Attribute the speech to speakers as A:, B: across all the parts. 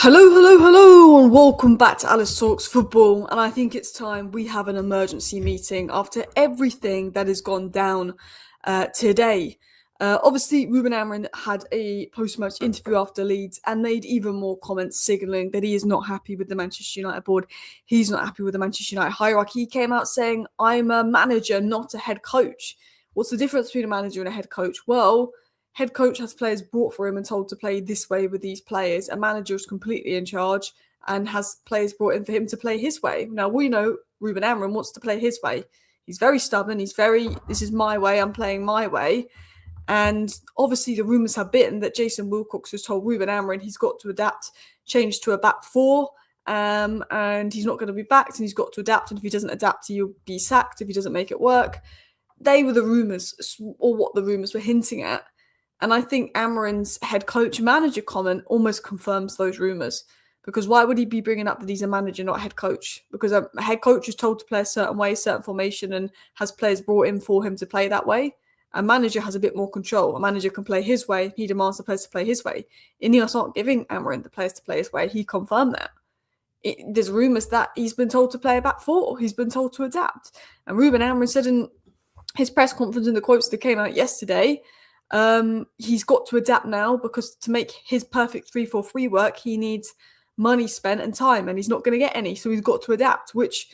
A: Hello, and welcome back to Alice Talks Football. And I think it's time we have an emergency meeting after everything that has gone down today. Obviously, Ruben Amorim had a post-match interview after Leeds and made even more comments signalling that he is not happy with the Manchester United board. He's not happy with the Manchester United hierarchy. He came out saying, "I'm a manager, not a head coach." What's the difference between a manager and a head coach? Well, head coach has players brought for him and told to play this way with these players. A manager is completely in charge and has players brought in for him to play his way. Now, we know Ruben Amorim wants to play his way. He's very stubborn. This is my way, I'm playing my way. And obviously the rumours have been that Jason Wilcox has told Ruben Amorim he's got to adapt, change to a back four, and he's not going to be backed and he's got to adapt. And if he doesn't adapt, he'll be sacked if he doesn't make it work. They were the rumours, or what the rumours were hinting at. And I think Amorim's head coach manager comment almost confirms those rumours. Because why would he be bringing up that he's a manager, not a head coach? Because a head coach is told to play a certain way, certain formation, and has players brought in for him to play that way. A manager has a bit more control. A manager can play his way. He demands the players to play his way. INEOS aren't giving Amorim the players to play his way. He confirmed that. There's rumours that he's been told to play a back four. He's been told to adapt. And Ruben Amorim said in his press conference, in the quotes that came out yesterday, he's got to adapt now because to make his perfect 3-4-3 work, he needs money spent and time, and he's not going to get any. So he's got to adapt, which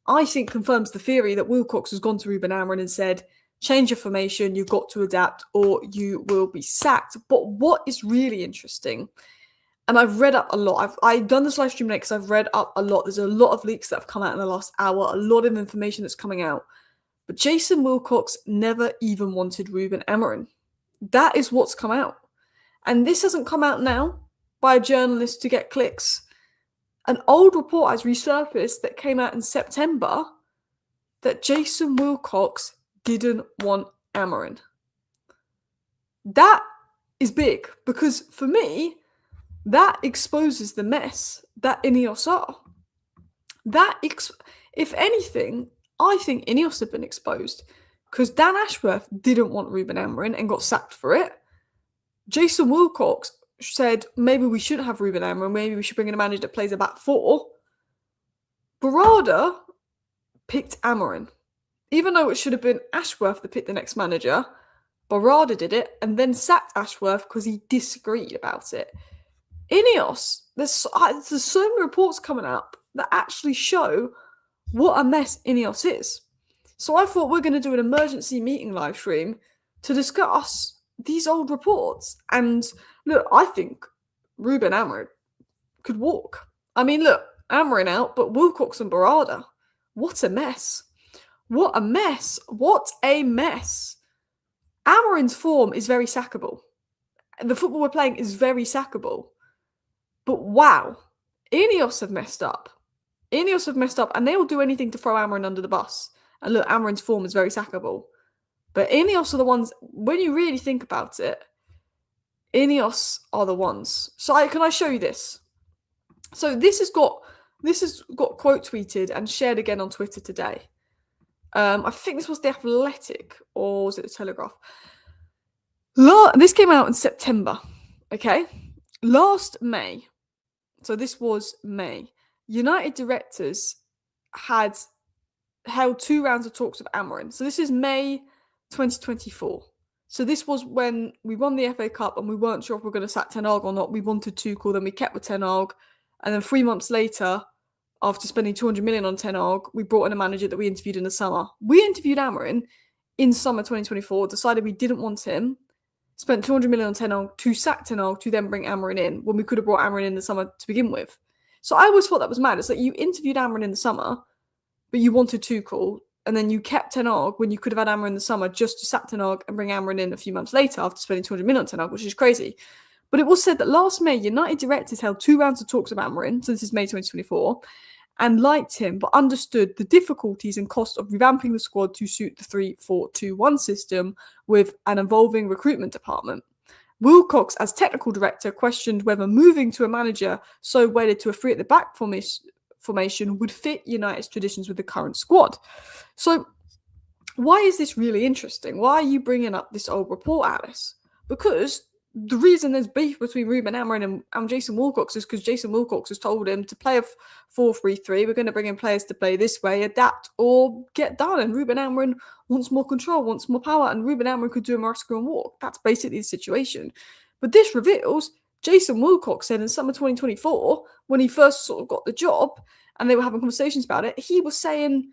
A: I think confirms the theory that Wilcox has gone to Ruben Amorim and said, change your formation, you've got to adapt or you will be sacked. But what is really interesting, and I've read up a lot, I've done this live stream because I've read up a lot. There's a lot of leaks that have come out in the last hour, a lot of information that's coming out. But Jason Wilcox never even wanted Ruben Amorim. That is what's come out. And this hasn't come out now by a journalist to get clicks. An old report has resurfaced that came out in September that Jason Wilcox didn't want Amorim. That is big because for me, that exposes the mess that INEOS are. If anything, I think INEOS have been exposed because Dan Ashworth didn't want Ruben Amorim and got sacked for it. Jason Wilcox said maybe we shouldn't have Ruben Amorim, maybe we should bring in a manager that plays a back four. Barada picked Amorim. Even though it should have been Ashworth that picked the next manager, Barada did it and then sacked Ashworth because he disagreed about it. INEOS, there's so many reports coming up that actually show what a mess INEOS is. So I thought we're going to do an emergency meeting live stream to discuss these old reports. And look, I think Ruben Amorim could walk. I mean, look, Amorim out, but Wilcox and Barada, what a mess. What a mess. What a mess. Amorim's form is very sackable. The football we're playing is very sackable. But wow, INEOS have messed up. INEOS have messed up and they will do anything to throw Amorim under the bus. And look, Amorim's form is very sackable. But INEOS are the ones, when you really think about it, INEOS are the ones. So can I show you this? So this has got quote tweeted and shared again on Twitter today. I think this was The Athletic, or was it The Telegraph? This came out in September, okay? Last May, so this was May, United directors had held 2 rounds of talks with Amorim. So this is May 2024. So this was when we won the FA Cup and we weren't sure if we were going to sack Ten Hag or not. We wanted Tuchel, then we kept with Ten Hag. And then 3 months later, after spending 200 million on Ten Hag, we brought in a manager that we interviewed in the summer. We interviewed Amorim in summer 2024, decided we didn't want him, spent 200 million on Ten Hag to sack Ten Hag to then bring Amorim in when we could have brought Amorim in the summer to begin with. So I always thought that was mad. It's like you interviewed Amorim in the summer, but you wanted Tuchel, and then you kept Ten Hag when you could have had Amorim in the summer just to sack Ten Hag and bring Amorim in a few months later after spending 200 million on Ten Hag, which is crazy. But it was said that last May, United directors held 2 rounds of talks with Amorim, so this is May 2024, and liked him, but understood the difficulties and cost of revamping the squad to suit the 3-4-2-1 system with an evolving recruitment department. Wilcox, as technical director, questioned whether moving to a manager so wedded to a 3 at the back formation would fit United's traditions with the current squad. So why is this really interesting? Why are you bringing up this old report, Alice? Because the reason there's beef between Ruben Amorim and Jason Wilcox is because Jason Wilcox has told him to play a 4-3-3. We're going to bring in players to play this way, adapt, or get done. And Ruben Amorim wants more control, wants more power, and Ruben Amorim could do a Morasco and walk. That's basically the situation. But this reveals Jason Wilcox said in summer 2024, when he first sort of got the job and they were having conversations about it, he was saying,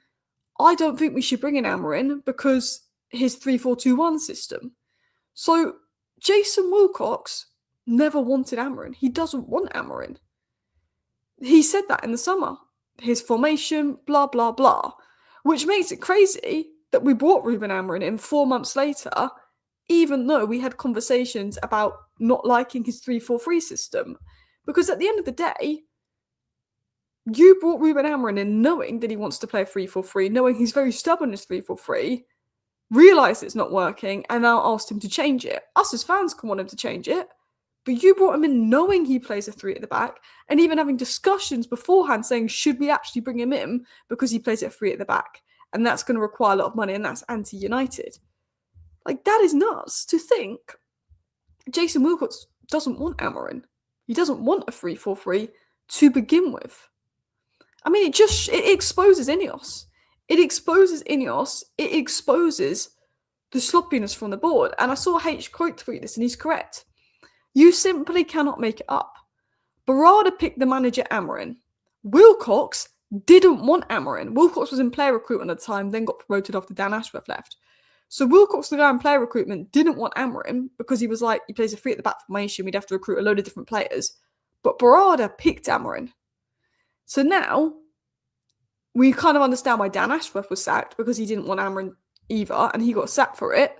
A: I don't think we should bring in Amorim because his 3-4-2-1 system. So Jason Wilcox never wanted Amorim. He doesn't want Amorim. He said that in the summer. His formation, blah, blah, blah. Which makes it crazy that we brought Ruben Amorim in 4 months later, even though we had conversations about not liking his 3-4-3 system. Because at the end of the day, you brought Ruben Amorim in knowing that he wants to play a 3-4-3, knowing he's very stubborn as 3-4-3, realised it's not working, and now asked him to change it. Us as fans can want him to change it, but you brought him in knowing he plays a 3 at the back, and even having discussions beforehand saying, should we actually bring him in because he plays a 3 at the back? And that's going to require a lot of money, and that's anti-United. Like, that is nuts to think. Jason Wilcox doesn't want Amorim. He doesn't want a 3-4-3 to begin with. I mean, it exposes INEOS. It exposes INEOS. It exposes the sloppiness from the board. And I saw H quote tweet this, and he's correct. You simply cannot make it up. Barada picked the manager Amorim. Wilcox didn't want Amorim. Wilcox was in player recruitment at the time, then got promoted after Dan Ashworth left. So Wilcox, the guy in player recruitment, didn't want Amorim because he was like, he plays a 3 at the back formation, we'd have to recruit a load of different players. But Barada picked Amorim. So now, we kind of understand why Dan Ashworth was sacked, because he didn't want Amorim either, and he got sacked for it.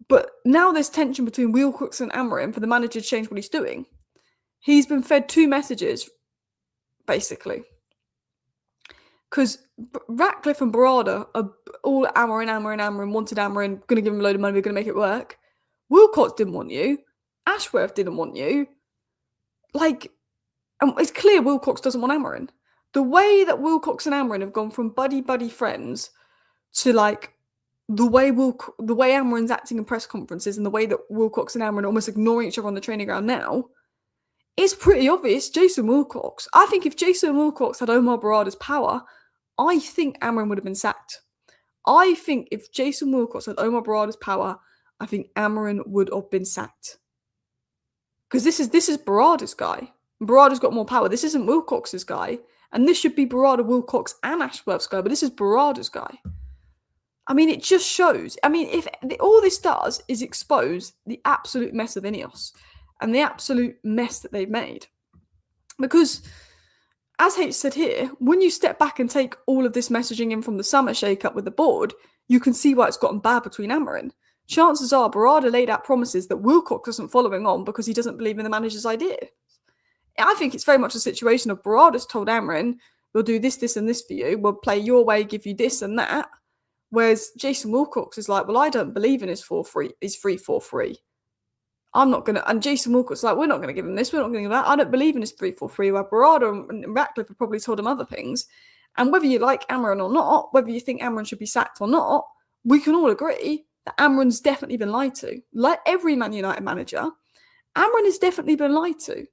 A: But now there's tension between Wilcox and Amorim for the manager to change what he's doing. He's been fed 2 messages, basically. Because Ratcliffe and Barada are all Amorim, wanted Amorim, going to give him a load of money, we're going to make it work. Wilcox didn't want you. Ashworth didn't want you. Like, and it's clear Wilcox doesn't want Amorim. The way that Wilcox and Amorim have gone from buddy friends to like the way Amorim's acting in press conferences and the way that Wilcox and Amorim are almost ignoring each other on the training ground now, it's pretty obvious Jason Wilcox. I think if Jason Wilcox had Omar Barada's power, I think Amorim would have been sacked. I think if Jason Wilcox had Omar Barada's power, I think Amorim would have been sacked. Because this is Barada's guy. Barada's got more power. This isn't Wilcox's guy. And this should be Barada, Wilcox, and Ashworth's guy, but this is Barada's guy. I mean, it just shows. I mean, if all this does is expose the absolute mess of INEOS and the absolute mess that they've made. Because, as H said here, when you step back and take all of this messaging in from the summer shake-up with the board, you can see why it's gotten bad between Amorim. Chances are Barada laid out promises that Wilcox isn't following on because he doesn't believe in the manager's idea. I think it's very much a situation of Barada's told Amorim, we'll do this, this, and this for you. We'll play your way, give you this and that. Whereas Jason Wilcox is like, well, I don't believe in his 3-4-3. I'm not going to... And Jason Wilcox is like, we're not going to give him this. We're not going to give him that. I don't believe in his 3-4-3. Where Barada and Ratcliffe have probably told him other things. And whether you like Amorim or not, whether you think Amorim should be sacked or not, we can all agree that Amorim's definitely been lied to. Like every Man United manager, Amorim has definitely been lied to.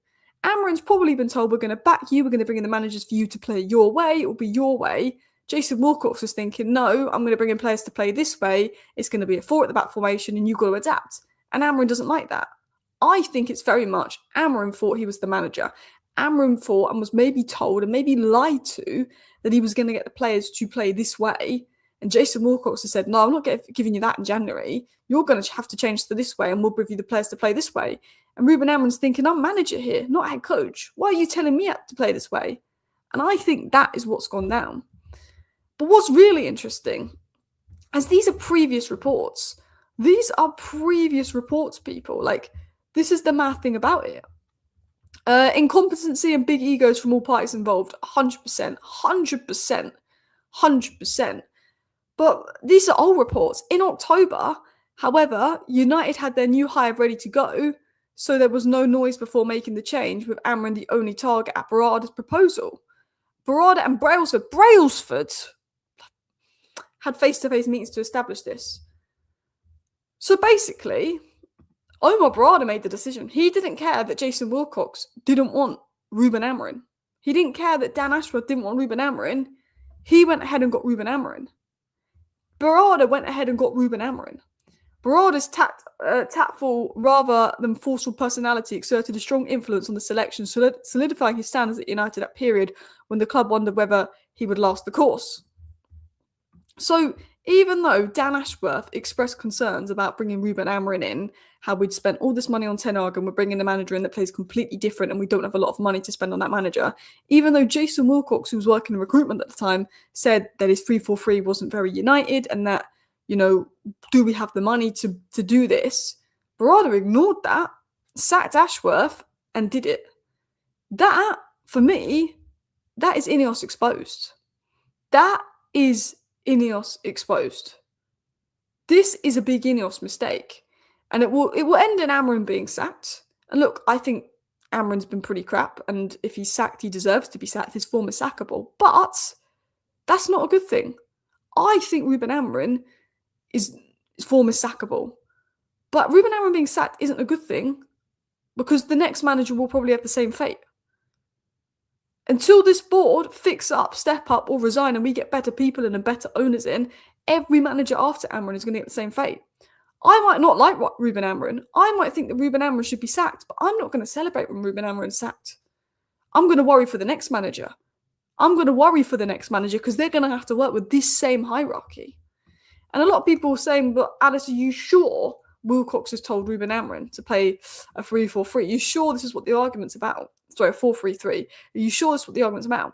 A: Amorim's probably been told, we're going to back you, we're going to bring in the managers for you to play your way, it will be your way. Jason Wilcox was thinking, no, I'm going to bring in players to play this way, it's going to be a 4 at the back formation and you've got to adapt. And Amorim doesn't like that. I think it's very much Amorim thought he was the manager. Amorim thought and was maybe told and maybe lied to that he was going to get the players to play this way. And Jason Wilcox has said, no, I'm not giving you that in January. You're going to have to change to this way and we'll give you the players to play this way. And Ruben Amorim's thinking, I'm manager here, not head coach. Why are you telling me to play this way? And I think that is what's gone down. But what's really interesting, as these are previous reports. These are previous reports, people. Like, this is the mad thing about it. Incompetency and big egos from all parties involved, 100%, 100%, 100%. But these are old reports. In October, however, United had their new hire ready to go, so there was no noise before making the change, with Amorim the only target at Barada's proposal. Barada and Brailsford had face-to-face meetings to establish this. So basically, Omar Barada made the decision. He didn't care that Jason Wilcox didn't want Ruben Amorim. He didn't care that Dan Ashworth didn't want Ruben Amorim. He went ahead and got Ruben Amorim. Barada went ahead and got Ruben Amorim. Barada's tactful rather than forceful personality exerted a strong influence on the selection, solidifying his standards at United at period when the club wondered whether he would last the course. So even though Dan Ashworth expressed concerns about bringing Ruben Amorim in, how we'd spent all this money on Ten Hag and we're bringing a manager in that plays completely different and we don't have a lot of money to spend on that manager, even though Jason Wilcox, who was working in recruitment at the time, said that his 3-4-3 wasn't very United and that, do we have the money to do this? Barada ignored that, sacked Ashworth and did it. That, for me, that is INEOS exposed. That is INEOS exposed. This is a big INEOS mistake. And it will end in Amorim being sacked. And look, I think Amorim's been pretty crap. And if he's sacked, he deserves to be sacked. His form is sackable. But that's not a good thing. I think Ruben Amorim his form is sackable. But Ruben Amorim being sacked isn't a good thing because the next manager will probably have the same fate. Until this board fix up, step up, or resign and we get better people and better owners in, every manager after Amorim is going to get the same fate. I might not like Ruben Amorim. I might think that Ruben Amorim should be sacked, but I'm not going to celebrate when Ruben Amorim's sacked. I'm going to worry for the next manager. Because they're going to have to work with this same hierarchy. And a lot of people are saying, but Alice, are you sure Wilcox has told Ruben Amorim to play a 3-4-3? Are you sure this is what the argument's about? Sorry, a 4-3-3. Are you sure this is what the argument's about?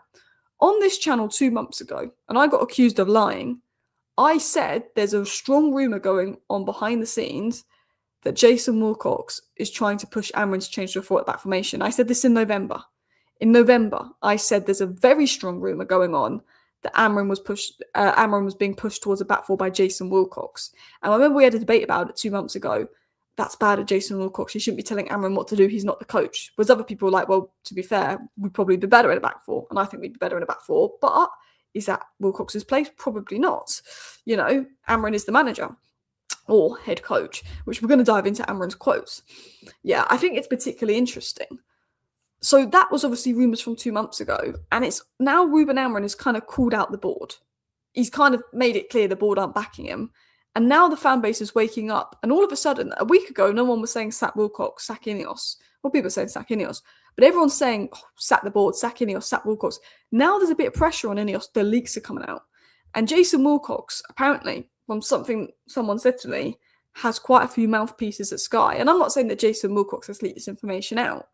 A: On this channel 2 months ago, and I got accused of lying, I said there's a strong rumour going on behind the scenes that Jason Wilcox is trying to push Amorim to change to a forward-back formation. I said this in November. In November, I said there's a very strong rumour going on that Amorim was being pushed towards a back four by Jason Wilcox. And I remember we had a debate about it 2 months ago. That's bad at Jason Wilcox. He shouldn't be telling Amorim what to do. He's not the coach. Whereas other people were like, well, to be fair, we'd probably be better in a back four. And I think we'd be better in a back four. But is that Wilcox's place? Probably not. Amorim is the manager or head coach, which we're going to dive into Amorim's quotes. Yeah, I think it's particularly interesting. So that was obviously rumours from 2 months ago. And it's now Ruben Amorim has kind of called out the board. He's kind of made it clear the board aren't backing him. And now the fan base is waking up. And all of a sudden, a week ago, no one was saying sack Wilcox, sack INEOS. Well, people were saying sack INEOS. But everyone's saying sack the board, sack INEOS, sack Wilcox. Now there's a bit of pressure on INEOS. The leaks are coming out. And Jason Wilcox, apparently, from something someone said to me, has quite a few mouthpieces at Sky. And I'm not saying that Jason Wilcox has leaked this information out.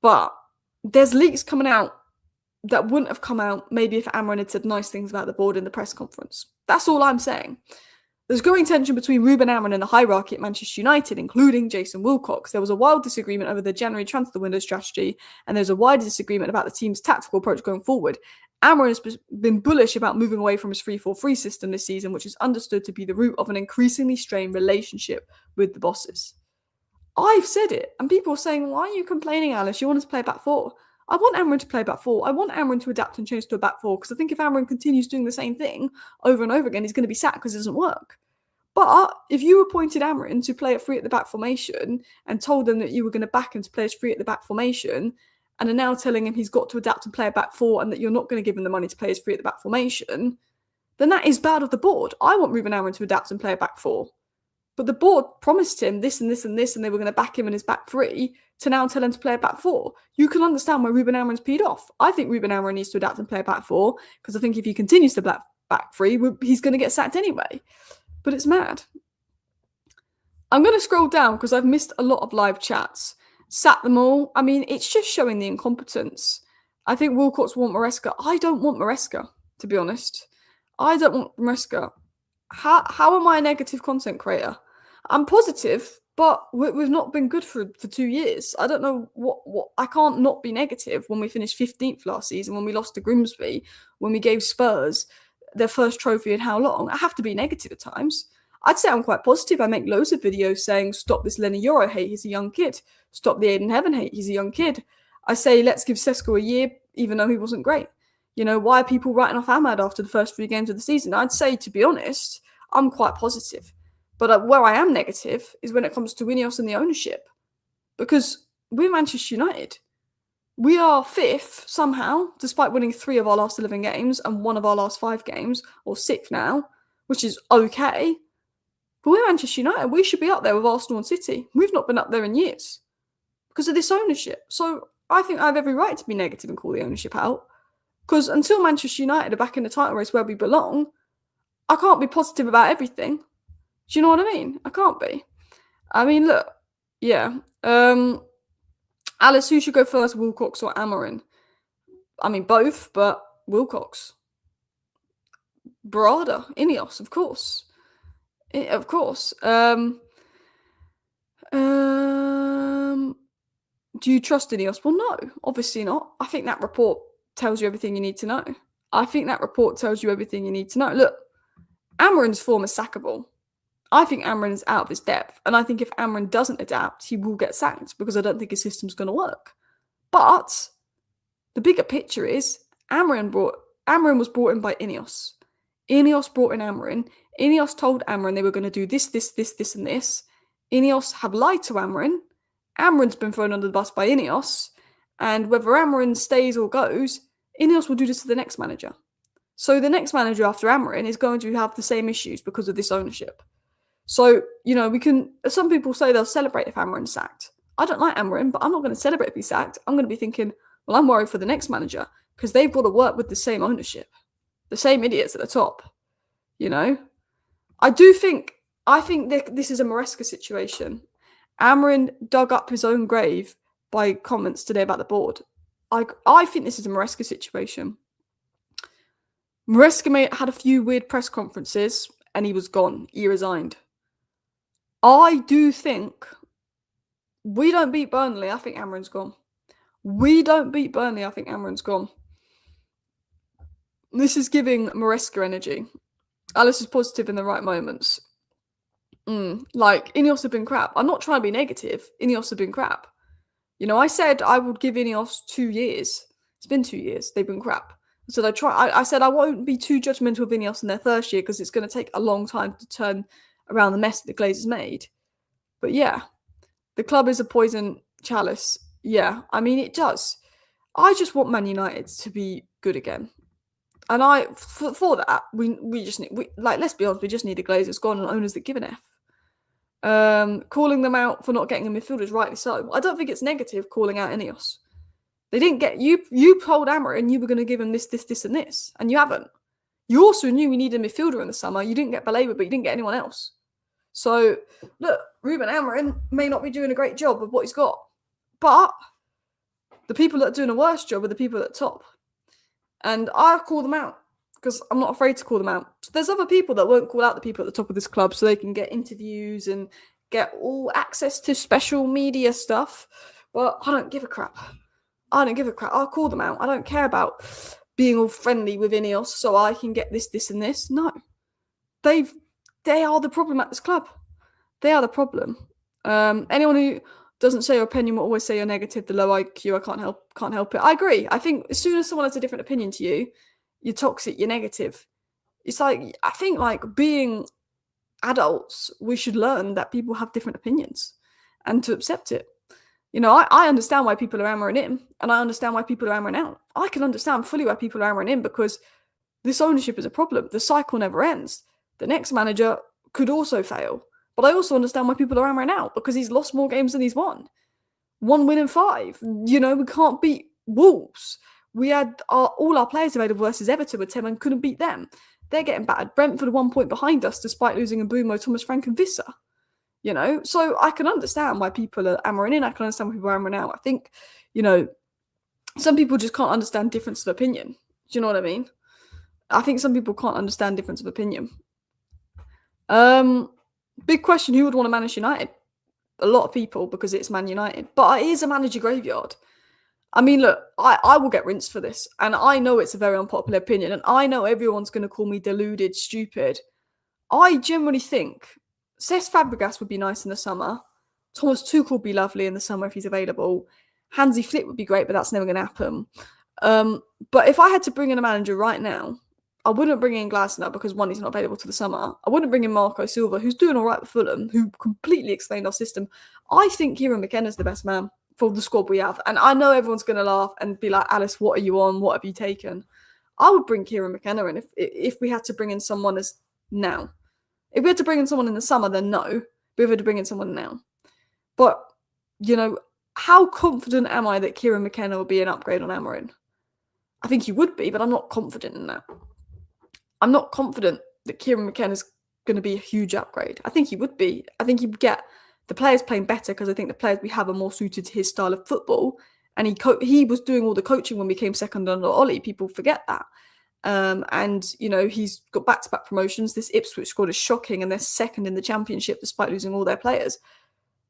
A: But there's leaks coming out that wouldn't have come out maybe if Amorim had said nice things about the board in the press conference. That's all I'm saying. There's growing tension between Ruben Amorim and the hierarchy at Manchester United, including Jason Wilcox. There was a wild disagreement over the January transfer window strategy, and there's a wider disagreement about the team's tactical approach going forward. Amorim has been bullish about moving away from his 3-4-3 system this season, which is understood to be the root of an increasingly strained relationship with the bosses. I've said it, and people are saying, why are you complaining, Alice? You want us to play back four? I want Amorim to play back four. I want Amorim to adapt and change to a back four, because I think if Amorim continues doing the same thing over and over again, he's going to be sacked because it doesn't work. But if you appointed Amorim to play a three at the back formation and told them that you were going to back him to play a three at the back formation, and are now telling him he's got to adapt and play a back four and that you're not going to give him the money to play his three at the back formation, then that is bad of the board. I want Ruben Amorim to adapt and play a back four. But the board promised him this and this and this, and they were going to back him in his back three to now tell him to play a back four. You can understand why Ruben Amorim's peed off. I think Ruben Amorim needs to adapt and play a back four, because I think if he continues to back three, he's going to get sacked anyway. But it's mad. I'm going to scroll down because I've missed a lot of live chats. Sat them all. I mean, it's just showing the incompetence. I think Wilcox want Maresca. I don't want Maresca, to be honest. I don't want Maresca. How am I a negative content creator? I'm positive, but we've not been good for 2 years. I don't know what I can't not be negative when we finished 15th last season, when we lost to Grimsby, when we gave Spurs their first trophy in how long? I have to be negative at times. I'd say I'm quite positive. I make loads of videos saying, stop this Lenny Yoro hate, he's a young kid. Stop the Aiden Heaven hate, he's a young kid. I say, let's give Sesko a year, even though he wasn't great. Why are people writing off Ahmad after the first 3 games of the season? I'd say, to be honest, I'm quite positive. But where I am negative is when it comes to INEOS and the ownership. Because we're Manchester United. We are 5th somehow, despite winning 3 of our last 11 games and 1 of our last 5 games, or 6th now, which is okay. But we're Manchester United. We should be up there with Arsenal and City. We've not been up there in years because of this ownership. So I think I have every right to be negative and call the ownership out. Because until Manchester United are back in the title race where we belong, I can't be positive about everything. Do you know what I mean? I can't be. I mean, look, yeah. Alice, who should go first, Wilcox or Amorim? I mean, both, but Wilcox. Barada, INEOS, of course. Of course. Do you trust INEOS? Well, no, obviously not. I think that report tells you everything you need to know. Look, Amorim's form is sackable. I think Amorim is out of his depth. And I think if Amorim doesn't adapt, he will get sacked because I don't think his system's going to work. But the bigger picture is Amorim was brought in by INEOS. INEOS brought in Amorim. INEOS told Amorim they were going to do this, and this. INEOS have lied to Amorim. Amorim's been thrown under the bus by INEOS. And whether Amorim stays or goes, INEOS will do this to the next manager. So the next manager after Amorim is going to have the same issues because of this ownership. So, some people say they'll celebrate if Amorim's sacked. I don't like Amorim, but I'm not going to celebrate if he's sacked. I'm going to be thinking, well, I'm worried for the next manager because they've got to work with the same ownership, the same idiots at the top, I think this is a Maresca situation. Amorim dug up his own grave by comments today about the board. I think this is a Maresca situation. Maresca had a few weird press conferences and he was gone. He resigned. I do think we don't beat Burnley. I think Amorim's gone. This is giving Maresca energy. Alice is positive in the right moments. Like, INEOS have been crap. I'm not trying to be negative. INEOS have been crap. I said I would give INEOS 2 years. It's been 2 years. They've been crap. So I said I won't be too judgmental of INEOS in their first year because it's going to take a long time to turn around the mess that the Glazers made. But yeah, the club is a poison chalice. Yeah, I mean, it does. I just want Man United to be good again. And for that, we just need, let's be honest, we just need the Glazers gone and owners that give an F. Calling them out for not getting a midfielder is rightly so. I don't think it's negative calling out INEOS. They didn't get you told Amorim you were going to give him this, and this, and you haven't. You also knew we needed a midfielder in the summer. You didn't get Baleba, but you didn't get anyone else. So, look, Ruben Amorim may not be doing a great job with what he's got, but the people that are doing a worse job are the people at the top. And I call them out because I'm not afraid to call them out. So there's other people that won't call out the people at the top of this club so they can get interviews and get all access to special media stuff. But I don't give a crap. I'll call them out. I don't care about being all friendly with INEOS so I can get this, and this. No. They are the problem at this club. They are the problem. Anyone who doesn't say your opinion will always say you're negative, the low IQ, I can't help it. I agree. I think as soon as someone has a different opinion to you, you're toxic, you're negative. It's like, I think being adults, we should learn that people have different opinions and to accept it. I understand why people are hammering in and I understand why people are hammering out. I can understand fully why people are hammering in because this ownership is a problem. The cycle never ends. The next manager could also fail. But I also understand why people are hammering out because he's lost more games than he's won. 1 win in 5. We can't beat Wolves. We had all our players available versus Everton with 10 and couldn't beat them. They're getting battered. Brentford are 1 point behind us despite losing Mbumo, Thomas Frank and Visser. So I can understand why people are hammering in. I can understand why people are hammering out. I think, some people just can't understand difference of opinion. Do you know what I mean? I think some people can't understand difference of opinion. Big question, who would want to manage United? A lot of people because it's Man United. But it is a manager graveyard. I mean, look, I will get rinsed for this. And I know it's a very unpopular opinion. And I know everyone's going to call me deluded, stupid. I generally think Cesc Fabregas would be nice in the summer. Thomas Tuchel would be lovely in the summer if he's available. Hansi Flick would be great, but that's never going to happen. But if I had to bring in a manager right now, I wouldn't bring in Glasner because one, he's not available to the summer. I wouldn't bring in Marco Silva, who's doing all right with Fulham, who completely explained our system. I think Kieran McKenna's the best man for the squad we have. And I know everyone's going to laugh and be like, Alice, what are you on? What have you taken? I would bring Kieran McKenna in if we had to bring in someone as now. If we had to bring in someone in the summer, then no. We had to bring in someone now. But, you know, how confident am I that Kieran McKenna will be an upgrade on Amorim? I think he would be, but I'm not confident in that. I'm not confident that Kieran McKenna's going to be a huge upgrade. I think he would be. I think he would get the players playing better because I think the players we have are more suited to his style of football. And he was doing all the coaching when we came second under Ollie. People forget that. And, you know, he's got back-to-back promotions. This Ipswich squad is shocking and they're second in the Championship despite losing all their players.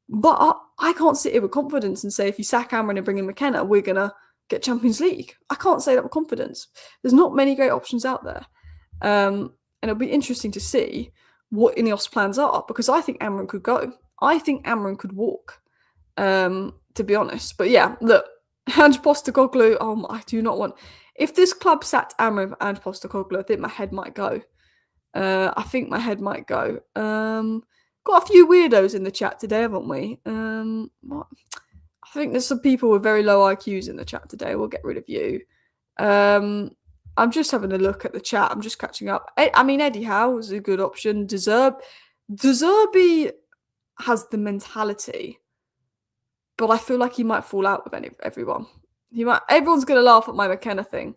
A: But I can't sit here with confidence and say if you sack Amorim and bring in McKenna, we're going to get Champions League. I can't say that with confidence. There's not many great options out there. And it'll be interesting to see what INEOS plans are because I think Amorim could go. I think Amorim could walk, to be honest. But yeah, look, Ange Postecoglou, I do not want... If this club sacked Amorim and Postecoglou, I think my head might go. Got a few weirdos in the chat today, haven't we? What? I think there's some people with very low IQs in the chat today. We'll get rid of you. I'm just having a look at the chat. I'm just catching up. I mean, Eddie Howe is a good option. De Zerbi has the mentality, but I feel like he might fall out with everyone. Everyone's going to laugh at my McKenna thing.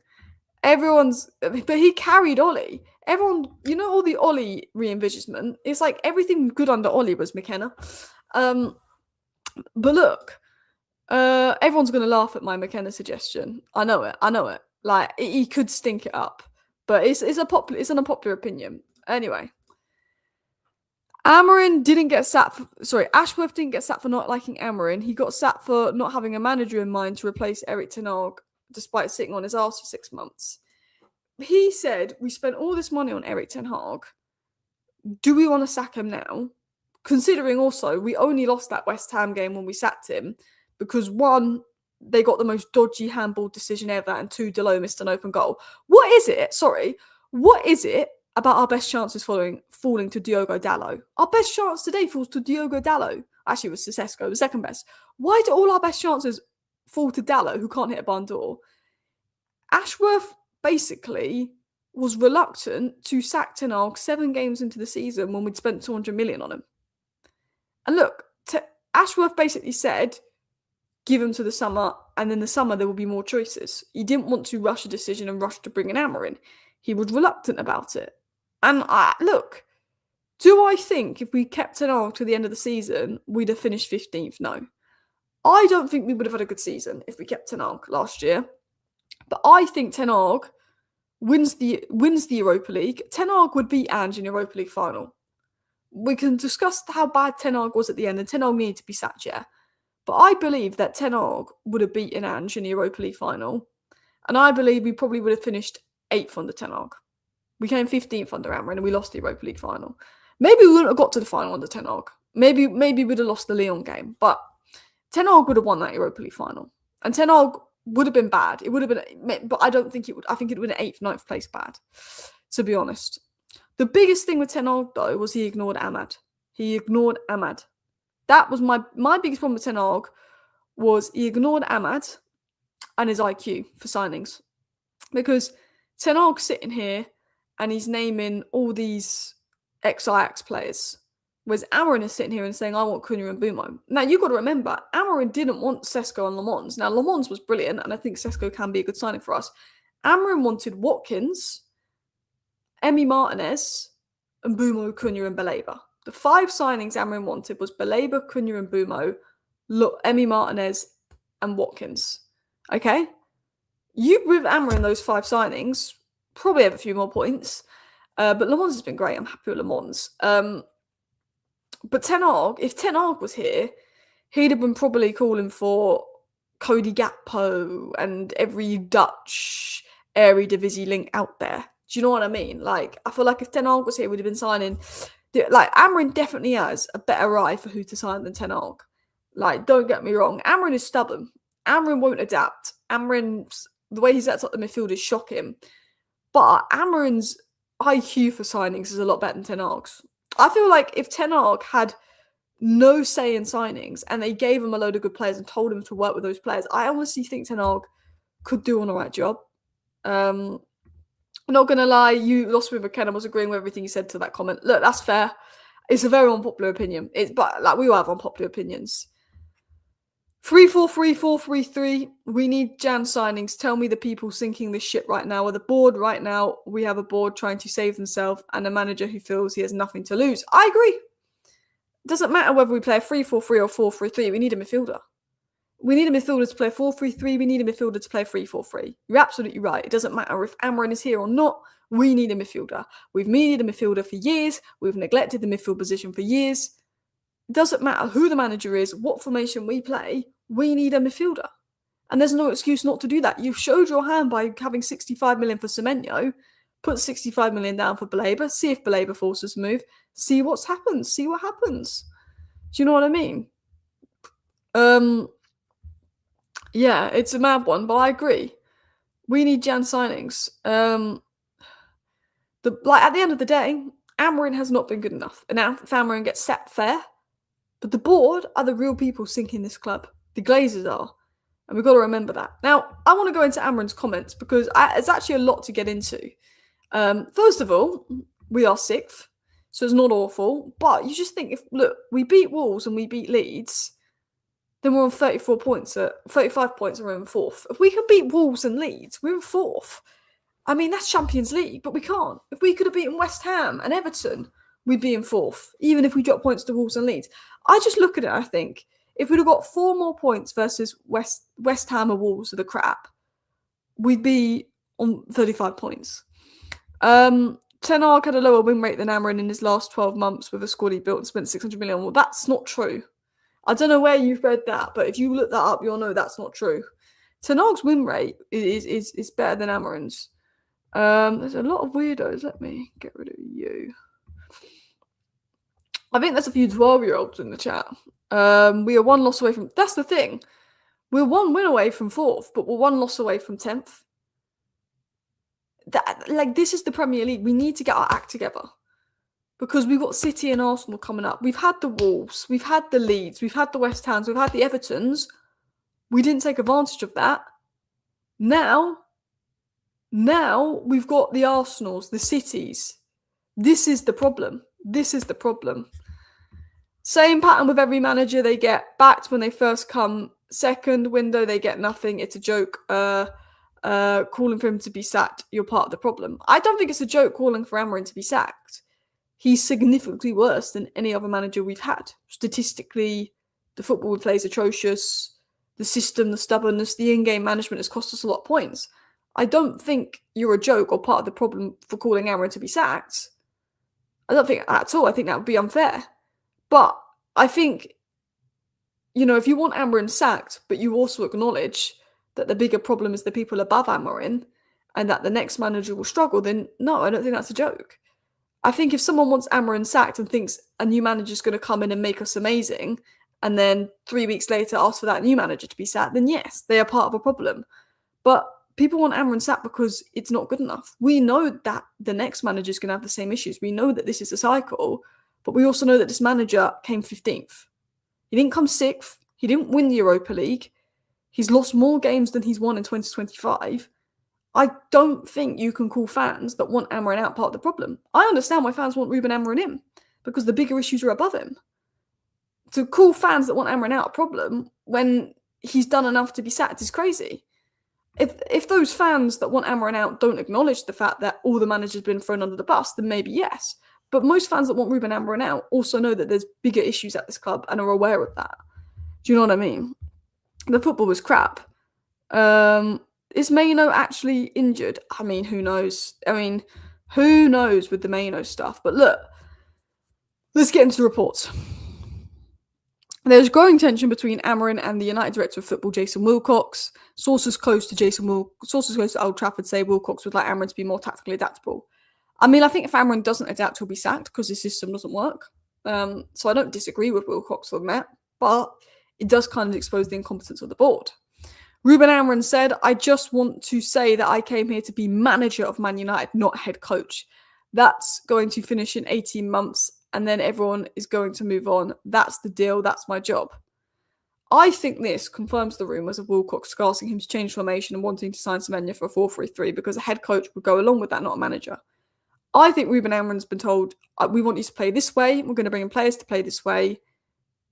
A: But he carried Ollie. Everyone, you know, all the Ollie re-envisagement. It's like everything good under Ollie was McKenna. But look, everyone's going to laugh at my McKenna suggestion. I know it. Like, he could stink it up. But it's an unpopular opinion. Anyway. Ashworth didn't get sacked for not liking Amorim. He got sacked for not having a manager in mind to replace Erik ten Hag, despite sitting on his ass for 6 months. He said, we spent all this money on Erik ten Hag. Do we want to sack him now? Considering also, we only lost that West Ham game when we sacked him because one, they got the most dodgy handball decision ever, and two, Delo missed an open goal. What is it about our best chances falling to Diogo Dalot? Our best chance today falls to Diogo Dalot. Actually, it was Sissoko, the second best. Why do all our best chances fall to Dalot, who can't hit a barn door? Ashworth basically was reluctant to sack ten Hag 7 games into the season when we'd spent 200 million on him. And look, Ashworth basically said, give him to the summer, and in the summer there will be more choices. He didn't want to rush a decision and rush to bring an Amorim. He was reluctant about it. And look, do I think if we kept ten Hag to the end of the season, we'd have finished 15th? No. I don't think we would have had a good season if we kept ten Hag last year. But I think ten Hag wins the Europa League. Ten Hag would beat Ange in the Europa League final. We can discuss how bad ten Hag was at the end, and ten Hag needed to be sacked, yeah. But I believe that ten Hag would have beaten Ange in the Europa League final. And I believe we probably would have finished 8th under ten Hag. We came 15th under Amorim and we lost the Europa League final. Maybe we wouldn't have got to the final under ten Hag. Maybe we'd have lost the Lyon game. But ten Hag would have won that Europa League final. And ten Hag would have been bad. It would have been, but I don't think it would. I think it would have been 8th, 9th place bad, to be honest. The biggest thing with ten Hag, though, was he ignored Ahmad. That was my biggest problem with ten Hag, was he ignored Ahmad and his IQ for signings. Because ten Hag's sitting here and he's naming all these ex-Ajax players. Whereas Amorim is sitting here and saying, I want Cunha and Bumo. Now, you've got to remember, Amorim didn't want Sesko and Le Mans. Now, Le Mans was brilliant, and I think Sesko can be a good signing for us. Amorim wanted Watkins, Emi Martinez, and Bumo, Cunha, and Baleba. The 5 signings Amorim wanted was Baleba, Cunha, and Bumo, Emi Martinez, and Watkins. Okay? You, with Amorim, those 5 signings, probably have a few more points. But Le Mans has been great. I'm happy with Le Mans. But ten Hag, if ten Hag was here, he'd have been probably calling for Cody Gakpo and every Dutch Eredivisie link out there. Do you know what I mean? Like, I feel like if ten Hag was here, we'd have been signing. Like, Amorim definitely has a better eye for who to sign than ten Hag. Like, don't get me wrong. Amorim is stubborn. Amorim won't adapt. The way he sets up the midfield is shocking. But Amorim's IQ for signings is a lot better than Ten Hag's. I feel like if Ten Hag had no say in signings and they gave him a load of good players and told him to work with those players, I honestly think Ten Hag could do an alright job. I'm not going to lie, you lost me McKenna was agreeing with everything you said to that comment. Look, that's fair. It's a very unpopular opinion. But like we all have unpopular opinions. 3-4-3, 4-3-3. We need Jan signings. Tell me the people sinking this shit right now are the board right now. We have a board trying to save themselves and a manager who feels he has nothing to lose. I agree. Doesn't matter whether we play a 3-4-3 or 4-3-3. We need a midfielder. We need a midfielder to play 4-3-3. We need a midfielder to play 3-4-3. You're absolutely right. It doesn't matter if Amorim is here or not. We need a midfielder. We've needed a midfielder for years. We've neglected the midfield position for years. It doesn't matter who the manager is, what formation we play. We need a midfielder. And there's no excuse not to do that. You've showed your hand by having 65 million for Semenyo. Put 65 million down for Baleba. See if Baleba forces a move. See what happens. See what happens. Do you know what I mean? Yeah, it's a mad one, but I agree. We need Jan signings. At the end of the day, Amorim has not been good enough. And now if Amorim gets set fair, but the board are the real people sinking this club. The Glazers are. And we've got to remember that. Now, I want to go into Amorim's comments because it's actually a lot to get into. First of all, we are 6th, so it's not awful. But you just think, look, we beat Wolves and we beat Leeds, then we're on 35 points and we're in 4th. If we can beat Wolves and Leeds, we're in 4th. I mean, that's Champions League, but we can't. If we could have beaten West Ham and Everton, we'd be in 4th, even if we drop points to Wolves and Leeds. I just look at it, I think, if we'd have got 4 more points versus West Ham or Wolves are the crap, we'd be on 35 points. Ten Hag had a lower win rate than Amorim in his last 12 months with a squad he built and spent 600 million. Well, that's not true. I don't know where you've read that, but if you look that up, you'll know that's not true. Ten Hag's win rate is better than Amorim's. There's a lot of weirdos. Let me get rid of you. I think there's a few 12-year-olds in the chat. We are 1 loss away from... That's the thing. We're 1 win away from 4th, but we're 1 loss away from 10th. This is the Premier League. We need to get our act together. Because we've got City and Arsenal coming up. We've had the Wolves. We've had the Leeds. We've had the West Hams. We've had the Evertons. We didn't take advantage of that. Now we've got the Arsenals, the Cities. This is the problem. Same pattern with every manager. They get backed when they first come. Second window, they get nothing. It's a joke. Calling for him to be sacked, you're part of the problem. I don't think it's a joke calling for Amorim to be sacked. He's significantly worse than any other manager we've had. Statistically, the football we play is atrocious. The system, the stubbornness, the in-game management has cost us a lot of points. I don't think you're a joke or part of the problem for calling Amorim to be sacked. I don't think at all. I think that would be unfair. But I think, if you want Amorim sacked, but you also acknowledge that the bigger problem is the people above Amorim and that the next manager will struggle, then no, I don't think that's a joke. I think if someone wants Amorim sacked and thinks a new manager is going to come in and make us amazing, and then 3 weeks later ask for that new manager to be sacked, then yes, they are part of a problem. But people want Amorim sacked because it's not good enough. We know that the next manager is going to have the same issues. We know that this is a cycle, but we also know that this manager came 15th. He didn't come 6th. He didn't win the Europa League. He's lost more games than he's won in 2025. I don't think you can call fans that want Amorim out part of the problem. I understand why fans want Ruben Amorim in, because the bigger issues are above him. To call fans that want Amorim out a problem when he's done enough to be sacked is crazy. If those fans that want Amorim out don't acknowledge the fact that all the managers have been thrown under the bus, then maybe yes. But most fans that want Ruben Amorim out also know that there's bigger issues at this club and are aware of that. Do you know what I mean? The football was crap. Is Maino actually injured? I mean, who knows? Who knows with the Maino stuff? But look, let's get into the reports. There's growing tension between Amorim and the United Director of Football, Jason Wilcox. Sources close to Old Trafford say Wilcox would like Amorim to be more tactically adaptable. I mean, I think if Amorim doesn't adapt, he'll be sacked because his system doesn't work. So I don't disagree with Wilcox on that, but it does kind of expose the incompetence of the board. Ruben Amorim said, I just want to say that I came here to be manager of Man United, not head coach. That's going to finish in 18 months and then everyone is going to move on. That's the deal. That's my job. I think this confirms the rumours of Wilcox asking him to change formation and wanting to sign Semenya for a 4-3-3 because a head coach would go along with that, not a manager. I think Ruben Amorim's been told, we want you to play this way. We're going to bring in players to play this way.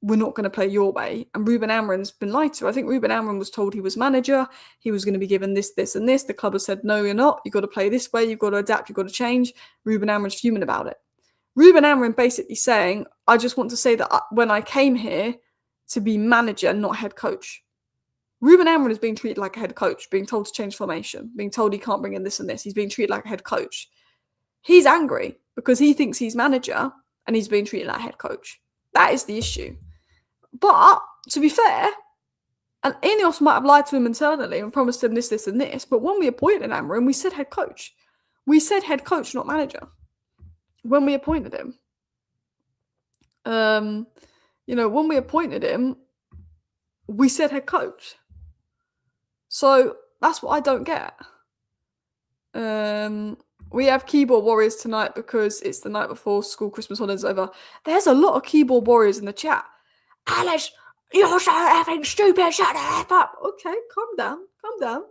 A: We're not going to play your way. And Ruben Amorim's been lied to. I think Ruben Amorim was told he was manager. He was going to be given this, this, and this. The club has said, no, you're not. You've got to play this way. You've got to adapt. You've got to change. Ruben Amorim's fuming about it. Ruben Amorim basically saying, I just want to say that when I came here to be manager, not head coach. Ruben Amorim is being treated like a head coach, being told to change formation, being told he can't bring in this and this. He's being treated like a head coach. He's angry because he thinks he's manager and he's being treated like a head coach. That is the issue. But, to be fair, and INEOS might have lied to him internally and promised him this, this, and this, but when we appointed Amorim, we said head coach. We said head coach, not manager, when we appointed him. When we appointed him, we said head coach. So, that's what I don't get. We have keyboard warriors tonight because it's the night before school Christmas holidays over. There's a lot of keyboard warriors in the chat. Alice, you're so effing stupid, shut the F up. Okay, calm down.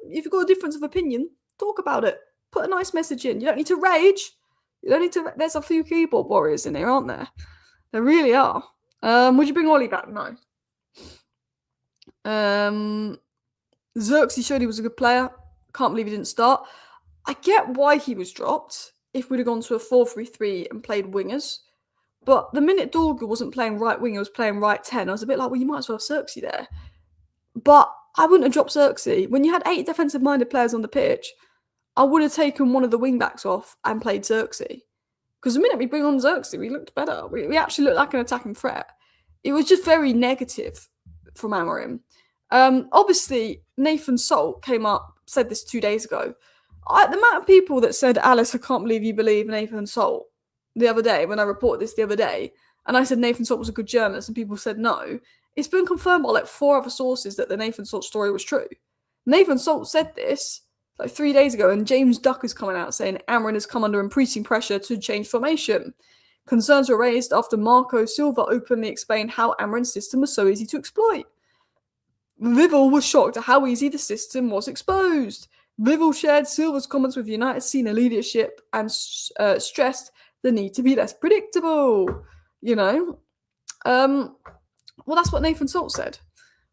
A: If you've got a difference of opinion, talk about it. Put a nice message in. You don't need to rage. There's a few keyboard warriors in here, aren't there? There really are. Would you bring Ollie back? No. Xerxes showed he was a good player. Can't believe he didn't start. I get why he was dropped if we'd have gone to a 4-3-3 and played wingers. But the minute Dorgu wasn't playing right wing, he was playing right 10. I was a bit like, well, you might as well have Xerxes there. But I wouldn't have dropped Xerxes. When you had 8 defensive-minded players on the pitch, I would have taken one of the wing-backs off and played Xerxes. Because the minute we bring on Xerxes, we looked better. We actually looked like an attacking threat. It was just very negative from Amorim. Obviously, Nathan Salt came up, said this 2 days ago. The amount of people that said, Alice, I can't believe you believe Nathan Salt the other day, when I reported this the other day, and I said Nathan Salt was a good journalist, and people said no, it's been confirmed by like 4 other sources that the Nathan Salt story was true. Nathan Salt said this like 3 days ago, and James Duck is coming out saying Amorim has come under increasing pressure to change formation. Concerns were raised after Marco Silva openly explained how Amorim's system was so easy to exploit. Vival was shocked at how easy the system was exposed. Vival shared Silva's comments with United senior leadership and stressed the need to be less predictable. Well, that's what Nathan Salt said.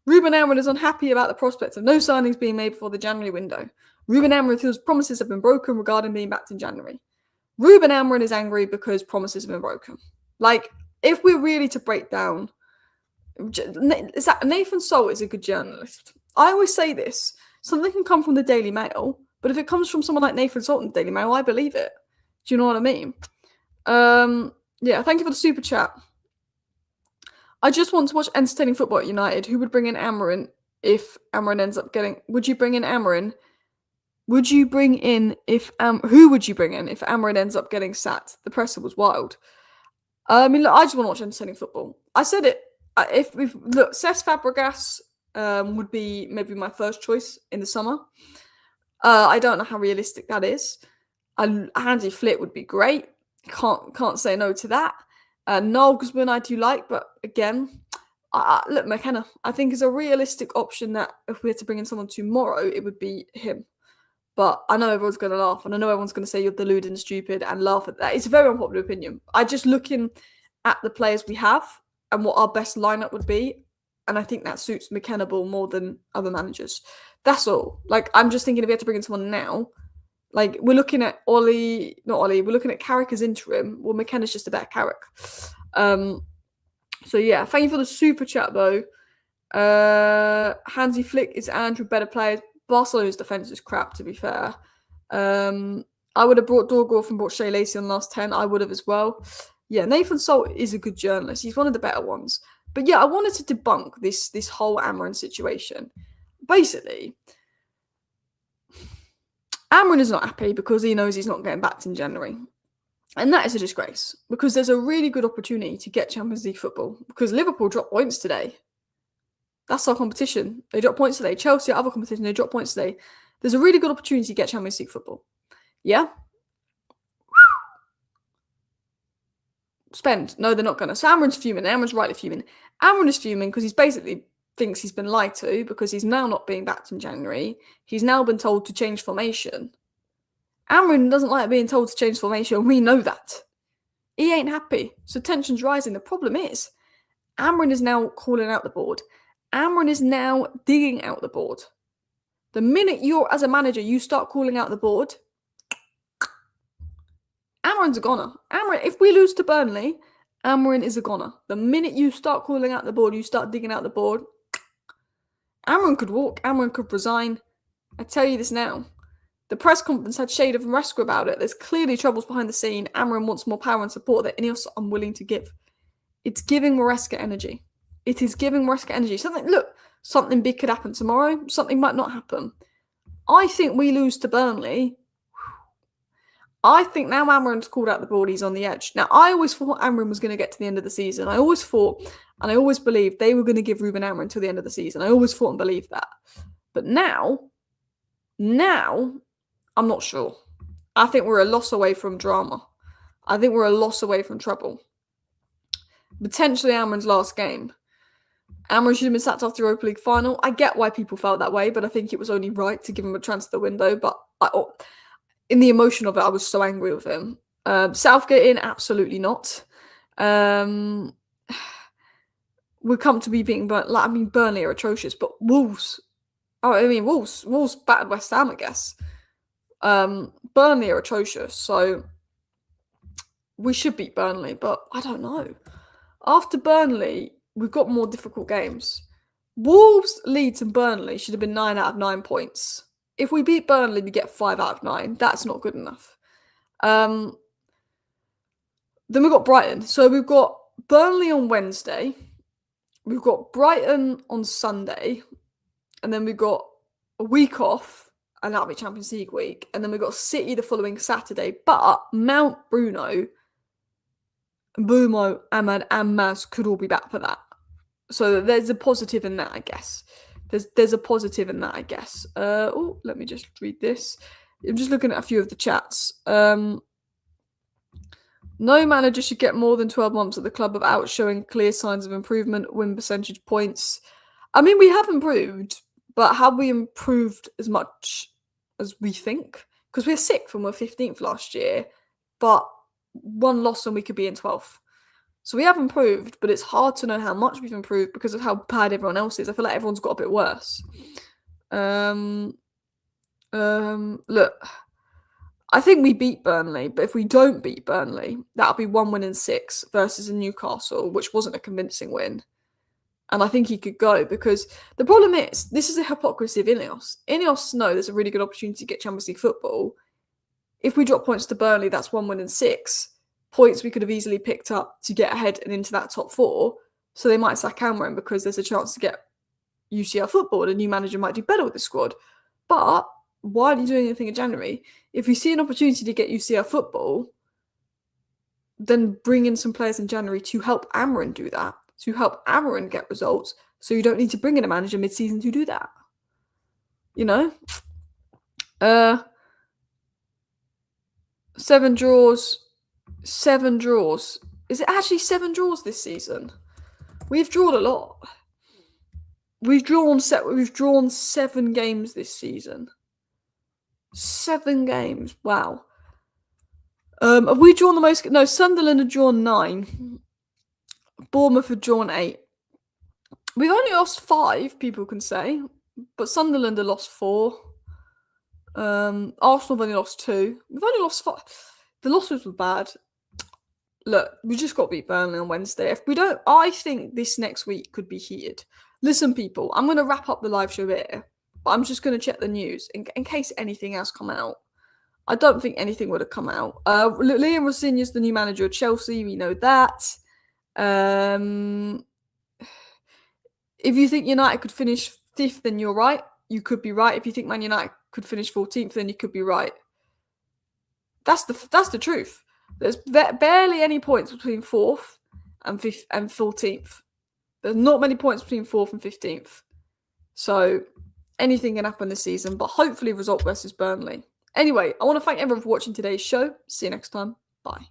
A: Ruben Amorim is unhappy about the prospect of no signings being made before the January window. Ruben Amorim feels promises have been broken regarding being backed in January. Ruben Amorim is angry because promises have been broken. Like, if we're really to break down, Nathan Salt is a good journalist. I always say this. Something can come from the Daily Mail, but if it comes from someone like Nathan Salt in the Daily Mail, I believe it. Do you know what I mean? Thank you for the super chat. I just want to watch entertaining football at United. Who would bring in Amorim if Amorim ends up getting... Would you bring in Amorim? Who would you bring in if Amorim ends up getting sacked? The presser was wild. I just want to watch entertaining football. I said it. Cesc Fabregas would be maybe my first choice in the summer. I don't know how realistic that is. Hansi Flick would be great. Can't say no to that. Nagelsmann I do like, but again, look, McKenna, I think is a realistic option that if we had to bring in someone tomorrow, it would be him. But I know everyone's going to laugh, and I know everyone's going to say you're deluded and stupid and laugh at that. It's a very unpopular opinion. I just looking at the players we have and what our best lineup would be, and I think that suits McKenna Ball more than other managers. That's all. Like, I'm just thinking if we had to bring in someone now, like, we're looking at we're looking at Carrick as interim. Well, McKenna's just a better Carrick. So, yeah, thank you for the super chat, though. Hansi Flick is Andrew better players. Barcelona's defence is crap, to be fair. I would have brought Dorgoff and brought Shea Lacey on the last 10. I would have as well. Yeah, Nathan Salt is a good journalist. He's one of the better ones. But, yeah, I wanted to debunk this whole Amorim situation. Basically, Amorim is not happy because he knows he's not getting backed in January. And that is a disgrace because there's a really good opportunity to get Champions League football because Liverpool dropped points today. That's our competition. They drop points today. Chelsea, other competition, they drop points today. There's a really good opportunity to get Champions League football. Yeah? Spend. No, they're not going to. So Amorim's fuming. Amorim's rightly fuming. Amorim is fuming because he's basically thinks he's been lied to because he's now not being backed in January. He's now been told to change formation. Amorim doesn't like being told to change formation. We know that. He ain't happy. So tension's rising. The problem is, Amorim is now calling out the board. Amorim is now digging out the board. The minute you're, as a manager, you start calling out the board, Amorim's a goner. Amorim, if we lose to Burnley, Amorim is a goner. The minute you start calling out the board, you start digging out the board, Amorim could walk. Amorim could resign. I tell you this now. The press conference had shade of Maresca about it. There's clearly troubles behind the scene. Amorim wants more power and support that INEOS are unwilling to give. It's giving Maresca energy. It is giving Maresca energy. Something big could happen tomorrow. Something might not happen. I think we lose to Burnley. I think now Amorim's called out the board, he's on the edge. Now, I always thought Amorim was going to get to the end of the season. I always thought, and I always believed they were going to give Ruben Amorim till the end of the season. I always thought and believed that. But now, I'm not sure. I think we're a loss away from drama. I think we're a loss away from trouble. Potentially Amorim's last game. Amorim should have been sacked after the Europa League final. I get why people felt that way, but I think it was only right to give him a transfer window. But in the emotion of it, I was so angry with him. Southgate in? Absolutely not. We're come to be beating Burnley are atrocious, but Wolves. Wolves battered West Ham, I guess. Burnley are atrocious, so we should beat Burnley, but I don't know. After Burnley, we've got more difficult games. Wolves, Leeds, and Burnley should have been 9 out of 9 points. If we beat Burnley, we get 5 out of 9. That's not good enough. Then we've got Brighton. So we've got Burnley on Wednesday. We've got Brighton on Sunday. And then we've got a week off. And that'll be Champions League week. And then we've got City the following Saturday. But Mount Bruno, Bumo, Ahmad, and Maz could all be back for that. So there's a positive in that, I guess. There's a positive in that, I guess. Let me just read this. I'm just looking at a few of the chats. No manager should get more than 12 months at the club without showing clear signs of improvement, win percentage points. I mean, we have improved, but have we improved as much as we think? Because we're 6th and we're 15th last year, but one loss and we could be in 12th. So we have improved, but it's hard to know how much we've improved because of how bad everyone else is. I feel like everyone's got a bit worse. Look, I think we beat Burnley, but if we don't beat Burnley, that'll be 1 win in 6 versus a Newcastle, which wasn't a convincing win. And I think he could go because the problem is, this is a hypocrisy of INEOS. INEOS know there's a really good opportunity to get Champions League football. If we drop points to Burnley, that's 1 win in 6. Points we could have easily picked up to get ahead and into that top 4. So they might sack Amorim because there's a chance to get UCL football and a new manager might do better with the squad. But why are you doing anything in January? If you see an opportunity to get UCL football, then bring in some players in January to help Amorim do that, to help Amorim get results, so you don't need to bring in a manager mid-season to do that. You know? 7 draws. 7 draws. Is it actually 7 draws this season? We've drawn a lot. We've drawn 7 games this season. 7 games. Wow. Have we drawn the most? No, Sunderland have drawn 9. Bournemouth have drawn 8. We've only lost 5, people can say, but Sunderland have lost 4. Arsenal have only lost 2. We've only lost 5. The losses were bad. Look, we just got to beat Burnley on Wednesday. If we don't, I think this next week could be heated. Listen, people, I'm going to wrap up the live show here, but I'm just going to check the news in case anything else come out. I don't think anything would have come out. Liam Rosinia's the new manager of Chelsea. We know that. If you think United could finish 5th, then you're right. You could be right. If you think Man United could finish 14th, then you could be right. That's the truth. There's barely any points between 4th and 5th and 14th. There's not many points between 4th and 15th. So anything can happen this season, but hopefully result versus Burnley. Anyway, I want to thank everyone for watching today's show. See you next time. Bye.